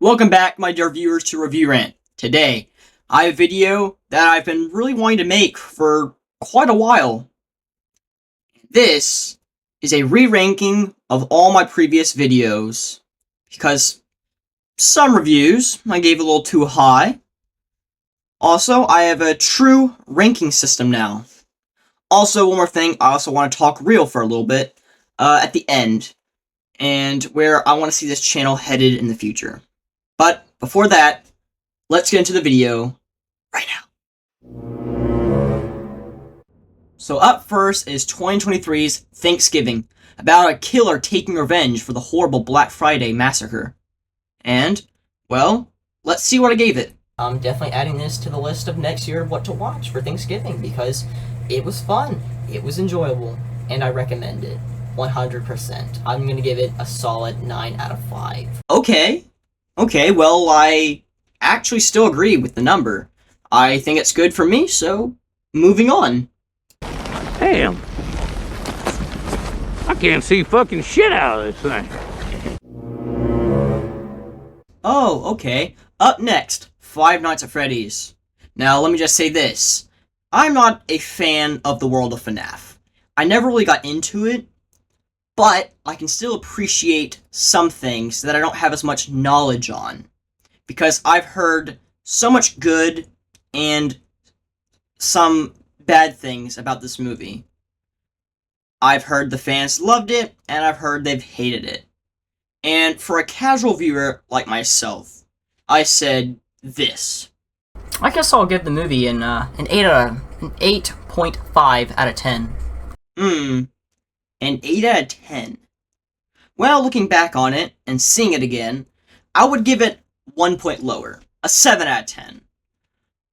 Welcome back, my dear viewers, to Review Rant. Today, I have a video that I've been really wanting to make for quite a while. This is a re-ranking of all my previous videos, because some reviews I gave a little too high. Also, I have a true ranking system now. Also, one more thing, I also want to talk real for a little bit at the end, and where I want to see this channel headed in the future. But before that, let's get into the video right now. So up first is 2023's Thanksgiving, about a killer taking revenge for the horrible Black Friday massacre. And, well, let's see what I gave it. I'm definitely adding this to the list of next year of what to watch for Thanksgiving because it was fun, it was enjoyable, and I recommend it 100%. I'm going to give it a solid 9 out of 5. Okay, well, I actually still agree with the number. I think it's good for me, so moving on. Damn. I can't see fucking shit out of this thing. Oh, okay. Up next, Five Nights at Freddy's. Now, let me just say this. I'm not a fan of the world of FNAF. I never really got into it, but I can still appreciate some things that I don't have as much knowledge on. Because I've heard so much good and some bad things about this movie. I've heard the fans loved it, and I've heard they've hated it. And for a casual viewer like myself, I said this. I guess I'll give the movie an 8.5 out of 10. An 8 out of 10. Well, looking back on it and seeing it again, I would give it 1 point lower, a 7 out of 10.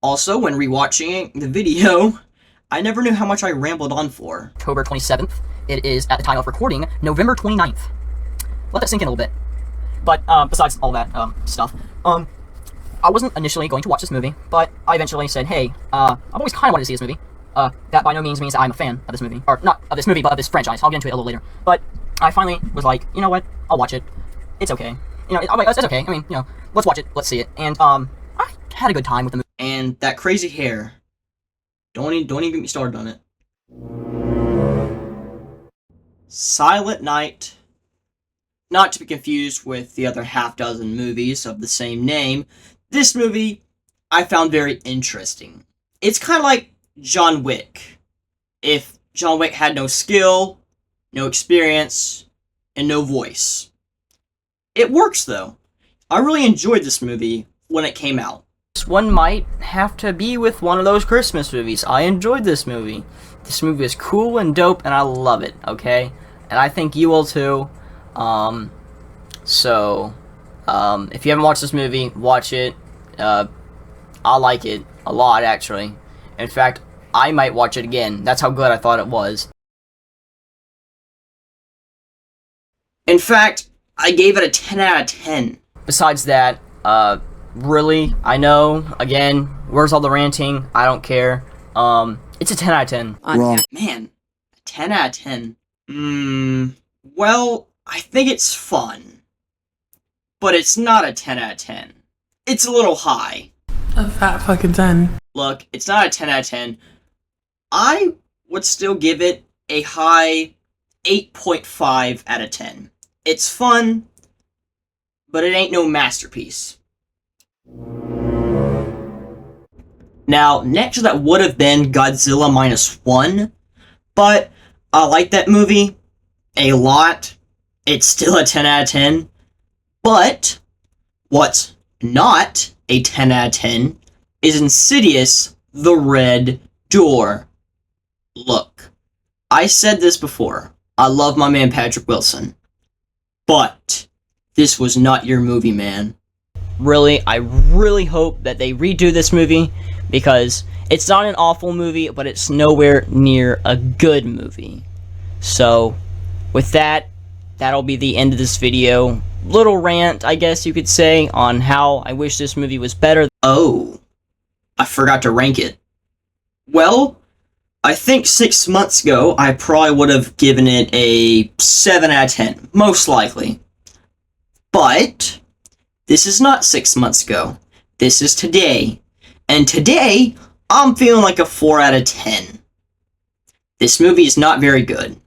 Also, when rewatching the video, I never knew how much I rambled on for. October 27th. It is, at the time of recording, November 29th. Let that sink in a little bit. But, besides all that, stuff, I wasn't initially going to watch this movie, but I eventually said, hey, I've always kind of wanted to see this movie. That by no means means that I'm a fan of this movie. Or, not of this movie, but of this franchise. I'll get into it a little later. But I finally was like, you know what? I'll watch it. It's okay. You know, it's okay. I mean, you know, let's watch it. Let's see it. And, I had a good time with the movie. And that crazy hair. Don't even get me started on it. Silent Night. Not to be confused with the other half-dozen movies of the same name, this movie I found very interesting. It's kind of like John Wick. If John Wick had no skill, no experience, and no voice. It works, though. I really enjoyed this movie when it came out. This one might have to be with one of those Christmas movies. I enjoyed this movie. This movie is cool and dope, and I love it, okay? And I think you will, too. If you haven't watched this movie, watch it. I like it a lot, actually. In fact, I might watch it again. That's how good I thought it was. In fact, I gave it a 10 out of 10. Besides that, really, I know, again, where's all the ranting? I don't care. It's a 10 out of 10. Wrong. Man, a 10 out of 10. Well, I think it's fun. But it's not a 10 out of 10. It's a little high. A fat fucking 10. Look, it's not a 10 out of 10. I would still give it a high 8.5 out of 10. It's fun, but it ain't no masterpiece. Now, next to that would have been Godzilla -1, but I like that movie a lot. It's still a 10 out of 10. But what's not a 10 out of 10 is Insidious, The Red Door. Look, I said this before. I love my man Patrick Wilson. But this was not your movie, man. Really, I really hope that they redo this movie because it's not an awful movie, but it's nowhere near a good movie. So, with that, that'll be the end of this video. Little rant, I guess you could say, on how I wish this movie was better. Oh, I forgot to rank it. Well, I think 6 months ago, I probably would have given it a 7 out of 10, most likely. But This is not 6 months ago. This is today. And today, I'm feeling like a 4 out of 10. This movie is not very good.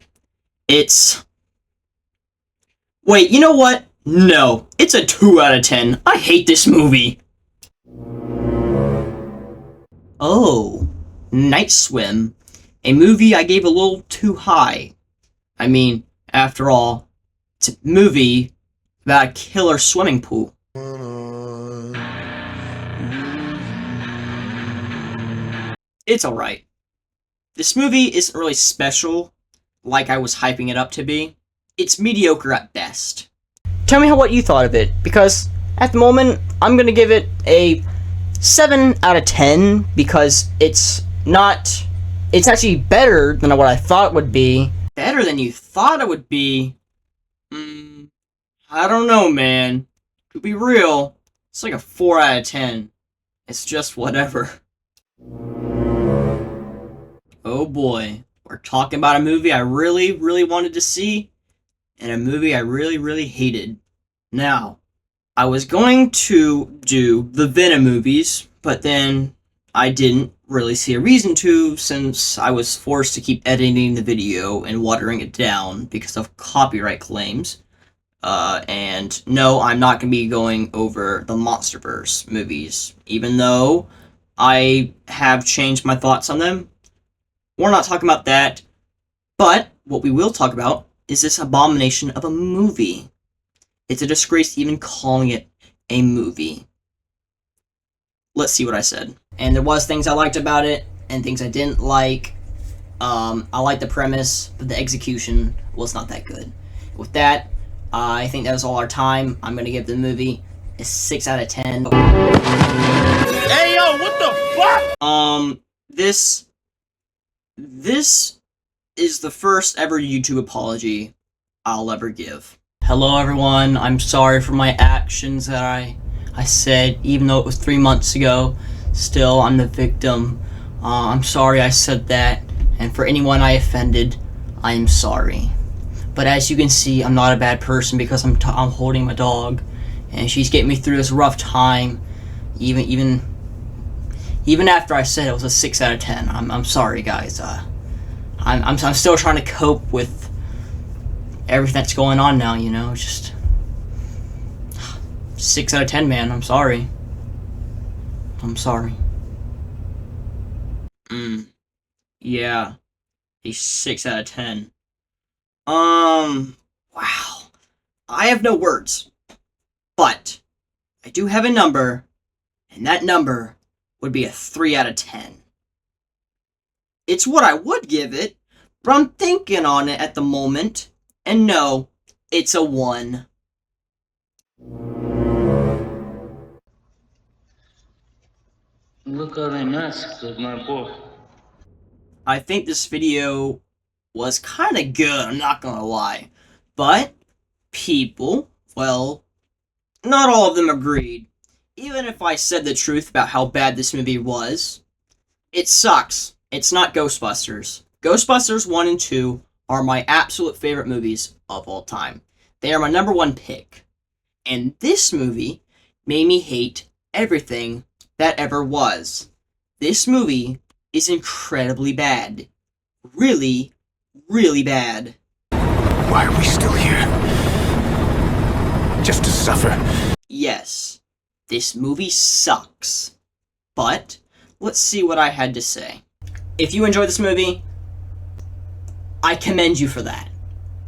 Wait, you know what? No, it's a 2 out of 10. I hate this movie. Oh, Night Swim. A movie I gave a little too high. I mean, after all, it's a movie about a killer swimming pool. It's alright. This movie isn't really special, like I was hyping it up to be. It's mediocre at best. Tell me what you thought of it, because at the moment, I'm gonna give it a 7 out of 10, because it's actually better than what I thought it would be. Better than you thought it would be? I don't know, man. To be real, it's like a 4 out of 10. It's just whatever. Oh boy, we're talking about a movie I really, really wanted to see, and a movie I really, really hated. Now, I was going to do the Venom movies, but then I didn't really see a reason to, since I was forced to keep editing the video and watering it down because of copyright claims. And no, I'm not going to be going over the MonsterVerse movies, even though I have changed my thoughts on them. We're not talking about that, but what we will talk about is this abomination of a movie. It's a disgrace even calling it a movie. Let's see what I said. And there was things I liked about it, and things I didn't like. I liked the premise, but the execution was not that good. With that, I think that was all our time. I'm gonna give the movie a 6 out of 10. Hey, yo, what the fuck? This is the first ever YouTube apology I'll ever give. Hello everyone, I'm sorry for my actions that I said, even though it was 3 months ago. Still, I'm the victim. I'm sorry I said that, and for anyone I offended, I am sorry. But as you can see, I'm not a bad person because I'm holding my dog, and she's getting me through this rough time. Even after I said it was a 6 out of 10, I'm sorry, guys. I'm still trying to cope with everything that's going on now. You know, just 6 out of 10, man. I'm sorry. I'm sorry. Yeah, a 6 out of 10. Wow. I have no words, but I do have a number, and that number would be a 3 out of 10. It's what I would give it, but I'm thinking on it at the moment, and no, it's a 1. Look how they massacred my boy. I think this video was kind of good, I'm not gonna lie, but people, well, not all of them agreed. Even if I said the truth about how bad this movie was, it sucks. It's not Ghostbusters. Ghostbusters 1 and 2 are my absolute favorite movies of all time. They are my number 1 pick. And this movie made me hate everything that ever was. This movie is incredibly bad. Really, really bad. Why are we still here? Just to suffer? Yes, this movie sucks. But let's see what I had to say. If you enjoyed this movie, I commend you for that.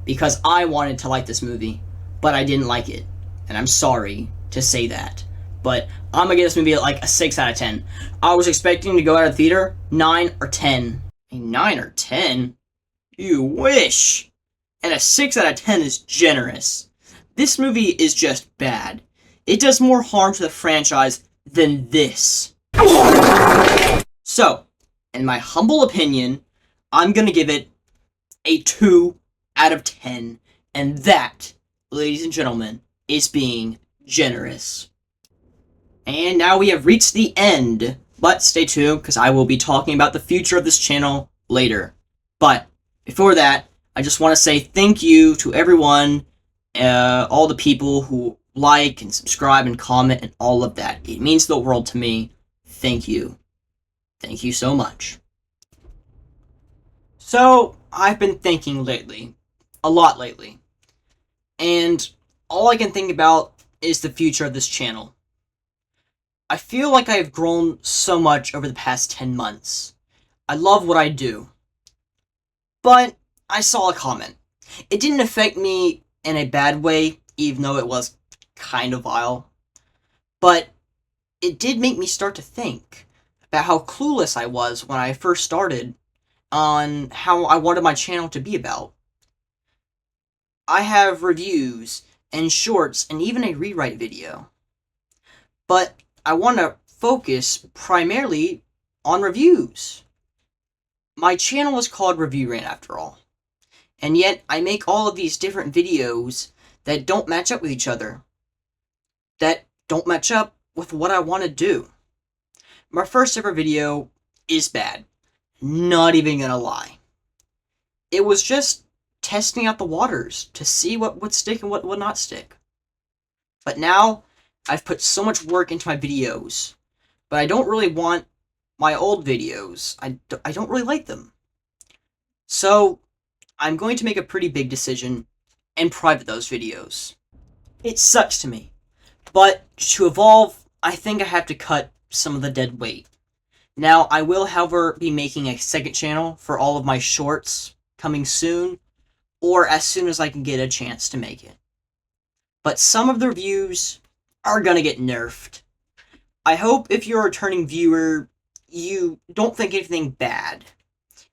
Because I wanted to like this movie, but I didn't like it. And I'm sorry to say that. But I'm gonna give this movie like a 6 out of 10. I was expecting to go out of the theater 9 or 10. A 9 or 10? You wish! And a 6 out of 10 is generous. This movie is just bad. It does more harm to the franchise than this. So, in my humble opinion, I'm gonna give it a 2 out of 10. And that, ladies and gentlemen, is being generous. And now we have reached the end. But stay tuned, because I will be talking about the future of this channel later. But before that, I just want to say thank you to everyone, all the people who like and subscribe and comment and all of that. It means the world to me. Thank you. Thank you so much. So, I've been thinking lately. A lot lately. And all I can think about is the future of this channel. I feel like I have grown so much over the past 10 months. I love what I do. But I saw a comment. It didn't affect me in a bad way, even though it was kind of vile. But it did make me start to think about how clueless I was when I first started on how I wanted my channel to be about. I have reviews and shorts and even a rewrite video. But I want to focus primarily on reviews. My channel is called Review Rant after all. And yet I make all of these different videos that don't match up with each other. That don't match up with what I want to do. My first ever video is bad. Not even gonna lie. It was just testing out the waters to see what would stick and what would not stick. But now, I've put so much work into my videos, but I don't really want my old videos. I don't really like them. So, I'm going to make a pretty big decision and private those videos. It sucks to me, but to evolve, I think I have to cut some of the dead weight. Now, I will, however, be making a second channel for all of my shorts coming soon, or as soon as I can get a chance to make it. But some of the reviews are gonna get nerfed. I hope if you're a returning viewer, you don't think anything bad.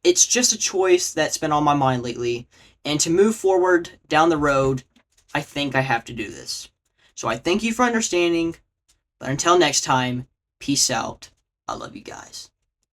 It's just a choice that's been on my mind lately, and to move forward down the road, I think I have to do this. So I thank you for understanding, but until next time, peace out. I love you guys.